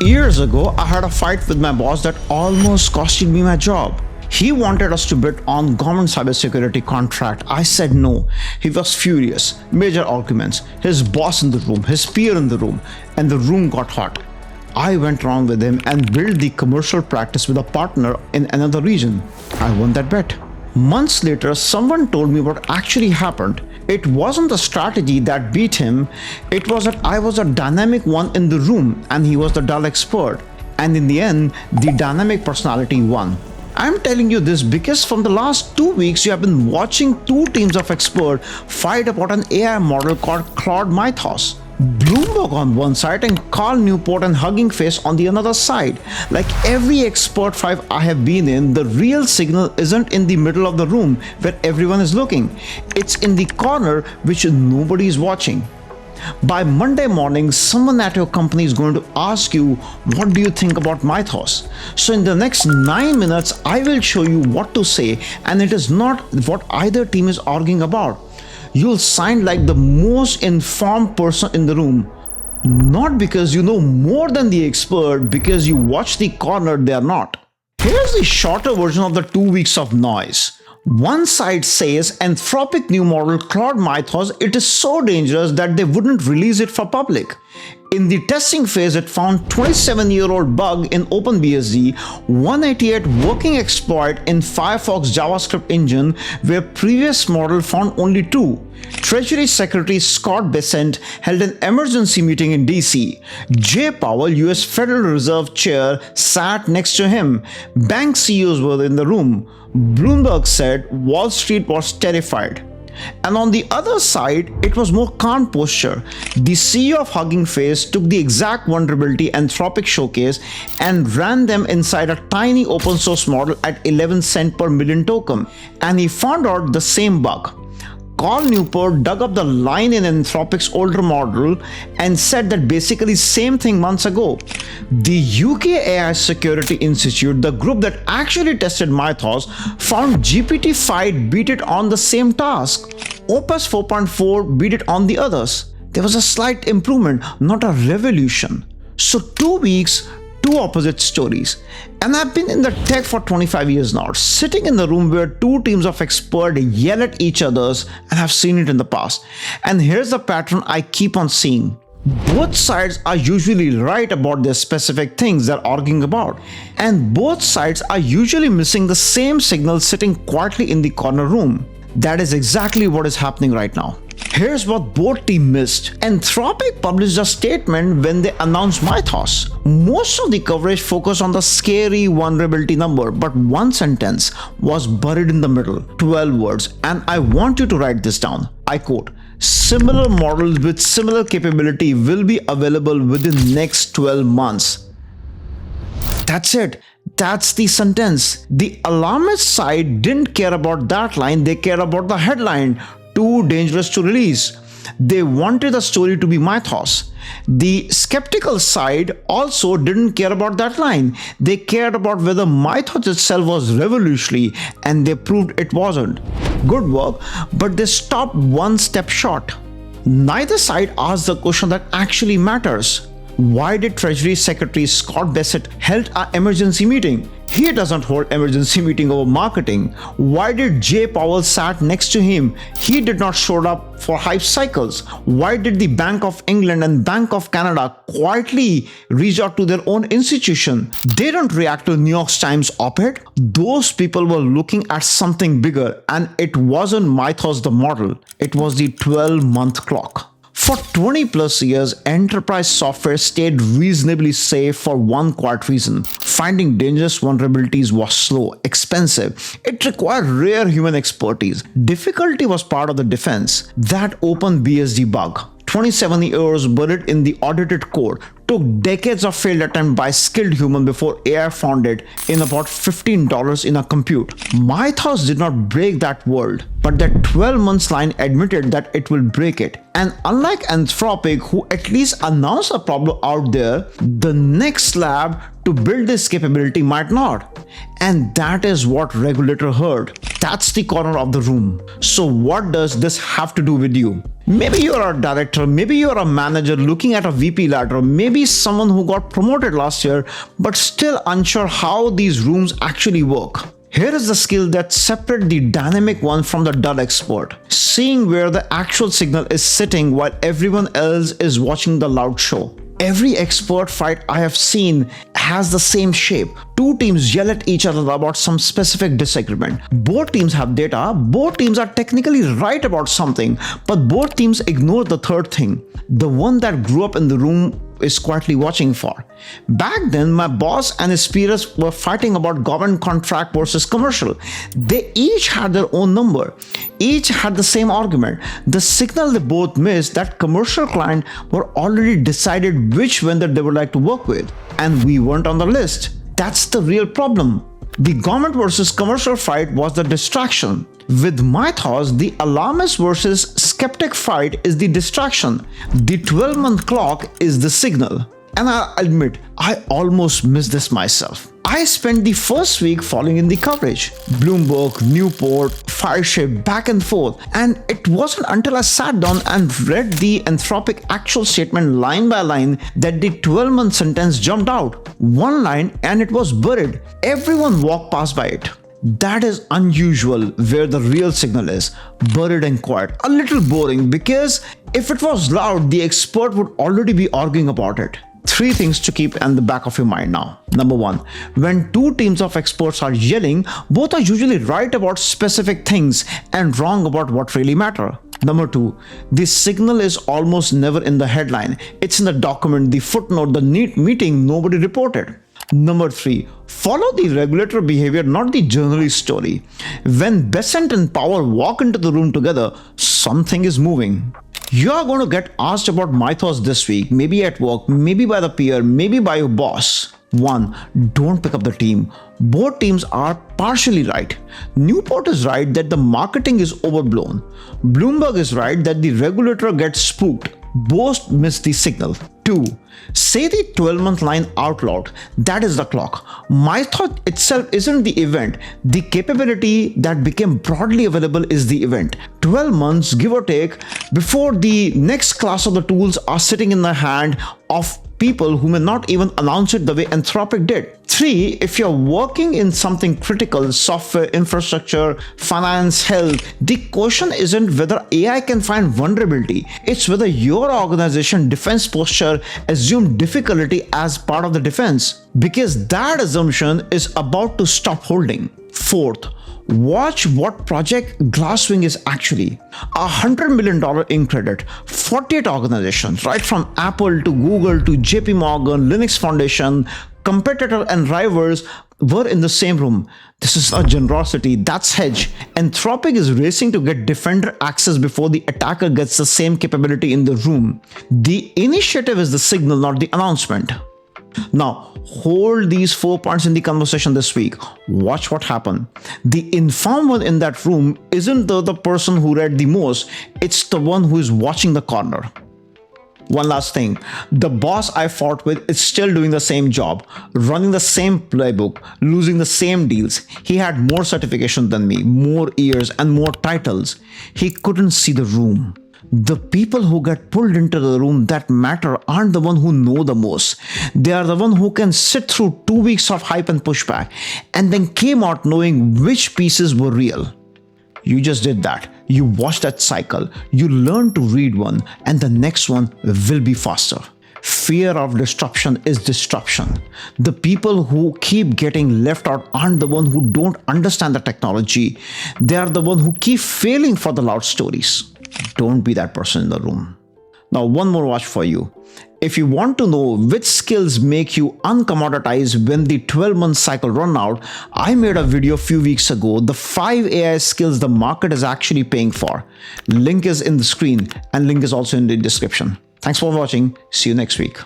Years ago, I had a fight with my boss that almost costed me my job. He wanted us to bid on government cybersecurity contract. I said no. He was furious. Major arguments. His boss in the room, his peer in the room, and the room got hot. I went around with him and built the commercial practice with a partner in another region. I won that bet. Months later, someone told me what actually happened. It wasn't the strategy that beat him, it was that I was a dynamic one in the room and he was the dull expert. And in the end, the dynamic personality won. I'm telling you this because from the last 2 weeks you have been watching two teams of experts fight about an AI model called Claude Mythos. Bloomberg on one side and Carl Newport and Hugging Face on the other side. Like every expert fight I have been in, the real signal isn't in the middle of the room where everyone is looking. It's in the corner which nobody is watching. By Monday morning, someone at your company is going to ask you, what do you think about Mythos? So in the next 9 minutes, I will show you what to say, and it is not what either team is arguing about. You'll sound like the most informed person in the room. Not because you know more than the expert, because you watch the corner they are not. Here's the shorter version of the 2 weeks of noise. One side says Anthropic new model Claude Mythos, it is so dangerous that they wouldn't release it for public. In the testing phase, it found 27-year-old bug in OpenBSD, 188 working exploit in Firefox JavaScript engine where previous model found only 2. Treasury Secretary Scott Bessent held an emergency meeting in DC. Jay Powell, US Federal Reserve Chair, sat next to him. Bank CEOs were in the room. Bloomberg said Wall Street was terrified. And on the other side, it was more calm posture. The CEO of Hugging Face took the exact vulnerability Anthropic showcase and ran them inside a tiny open source model at 11 cents per million token. And he found out the same bug. Carl Newport dug up the line in Anthropic's older model and said that basically same thing months ago. The UK AI Security Institute, the group that actually tested Mythos, found GPT-5 beat it on the same task. Opus 4.4 beat it on the others. There was a slight improvement, not a revolution. So 2 weeks, two opposite stories. And I've been in the tech for 25 years now, sitting in the room where two teams of experts yell at each other, and I've seen it in the past. And here's the pattern I keep on seeing. Both sides are usually right about their specific things they're arguing about. And both sides are usually missing the same signal sitting quietly in the corner room. That is exactly what is happening right now. Here's what both teams missed. Anthropic published a statement when they announced Mythos. Most of the coverage focused on the scary vulnerability number, but one sentence was buried in the middle, 12 words, and I want you to write this down. I quote, "Similar models with similar capability will be available within next 12 months." That's it. That's the sentence. The Alarmist side didn't care about that line, they cared about the headline. Too dangerous to release. They wanted the story to be Mythos. The skeptical side also didn't care about that line. They cared about whether Mythos itself was revolutionary, and they proved it wasn't. Good work, but they stopped one step short. Neither side asked the question that actually matters. Why did Treasury Secretary Scott Bessent held an emergency meeting? He doesn't hold emergency meeting over marketing. Why did Jay Powell sat next to him? He did not show up for hype cycles. Why did the Bank of England and Bank of Canada quietly reach out to their own institution? They don't react to New York Times op-ed. Those people were looking at something bigger, and it wasn't Mythos the model. It was the 12-month clock. For 20 plus years, enterprise software stayed reasonably safe for one quiet reason. Finding dangerous vulnerabilities was slow, expensive. It required rare human expertise. Difficulty was part of the defense. That OpenBSD bug, 27 years buried in the audited code, took decades of failed attempt by skilled human before AI found it in about $15 in a compute. Mythos did not break that world, but that 12 months line admitted that it will break it. And unlike Anthropic, who at least announced a problem out there, the next lab to build this capability might not. And that is what regulator heard. That's the corner of the room. So what does this have to do with you? Maybe you're a director, maybe you're a manager looking at a VP ladder, maybe someone who got promoted last year but still unsure how these rooms actually work. Here is the skill that separates the dynamic one from the dull expert, seeing where the actual signal is sitting while everyone else is watching the loud show. Every expert fight I have seen has the same shape. Two teams yell at each other about some specific disagreement. Both teams have data, both teams are technically right about something, but both teams ignore the third thing, the one that grew up in the room is quietly watching for. Back then, my boss and his peers were fighting about government contract versus commercial. They each had their own number. Each had the same argument. The signal they both missed that commercial client were already decided which vendor they would like to work with, and we weren't on the list. That's the real problem. The government versus commercial fight was the distraction. With Mythos, the Alarmist versus Skeptic fight is the distraction. The 12-month clock is the signal. And I'll admit, I almost missed this myself. I spent the first week following in the coverage. Bloomberg, Newport, Fireship, back and forth. And it wasn't until I sat down and read the Anthropic actual statement line by line that the 12-month sentence jumped out. One line and it was buried. Everyone walked past by it. That is unusual where the real signal is, buried and quiet. A little boring because if it was loud, the expert would already be arguing about it. Three things to keep in the back of your mind now. Number one, when two teams of experts are yelling, both are usually right about specific things and wrong about what really matter. Number two, the signal is almost never in the headline. It's in the document, the footnote, the neat meeting nobody reported. Number three, follow the regulator behavior, not the journalist story. When Bessent and Powell walk into the room together, something is moving. You are going to get asked about Mythos this week, maybe at work, maybe by the peer, maybe by your boss. 1. Don't pick up the team. Both teams are partially right. Newport is right that the marketing is overblown. Bloomberg is right that the regulator gets spooked. Both miss the signal. 2. Say the 12-month line out loud. That is the clock. Mythos itself isn't the event. The capability that became broadly available is the event. 12 months, give or take, before the next class of the tools are sitting in the hand of people who may not even announce it the way Anthropic did. 3. If you're working in something critical, software, infrastructure, finance, health, the question isn't whether AI can find vulnerability. It's whether your organization defense posture assumed difficulty as part of the defense, because that assumption is about to stop holding. 4th, watch what Project Glasswing is actually. $100 million in credit, 48 organizations, right from Apple to Google to JP Morgan, Linux Foundation, competitor and rivals were in the same room. This is not generosity, that's Hedge. Anthropic is racing to get defender access before the attacker gets the same capability in the room. The initiative is the signal, not the announcement. Now, hold these 4 points in the conversation this week. Watch what happened. The informed one in that room isn't the person who read the most, it's the one who is watching the corner. One last thing, the boss I fought with is still doing the same job, running the same playbook, losing the same deals. He had more certification than me, more years and more titles. He couldn't see the room. The people who get pulled into the room that matter aren't the one who know the most. They are the one who can sit through 2 weeks of hype and pushback and then came out knowing which pieces were real. You just did that. You watched that cycle. You learned to read one and the next one will be faster. Fear of disruption is disruption. The people who keep getting left out aren't the one who don't understand the technology. They are the one who keep failing for the loud stories. Don't be that person in the room. Now, one more watch for you. If you want to know which skills make you uncommoditized when the 12-month cycle run out, I made a video a few weeks ago, the 5 AI skills the market is actually paying for. Link is in the screen and link is also in the description. Thanks for watching. See you next week.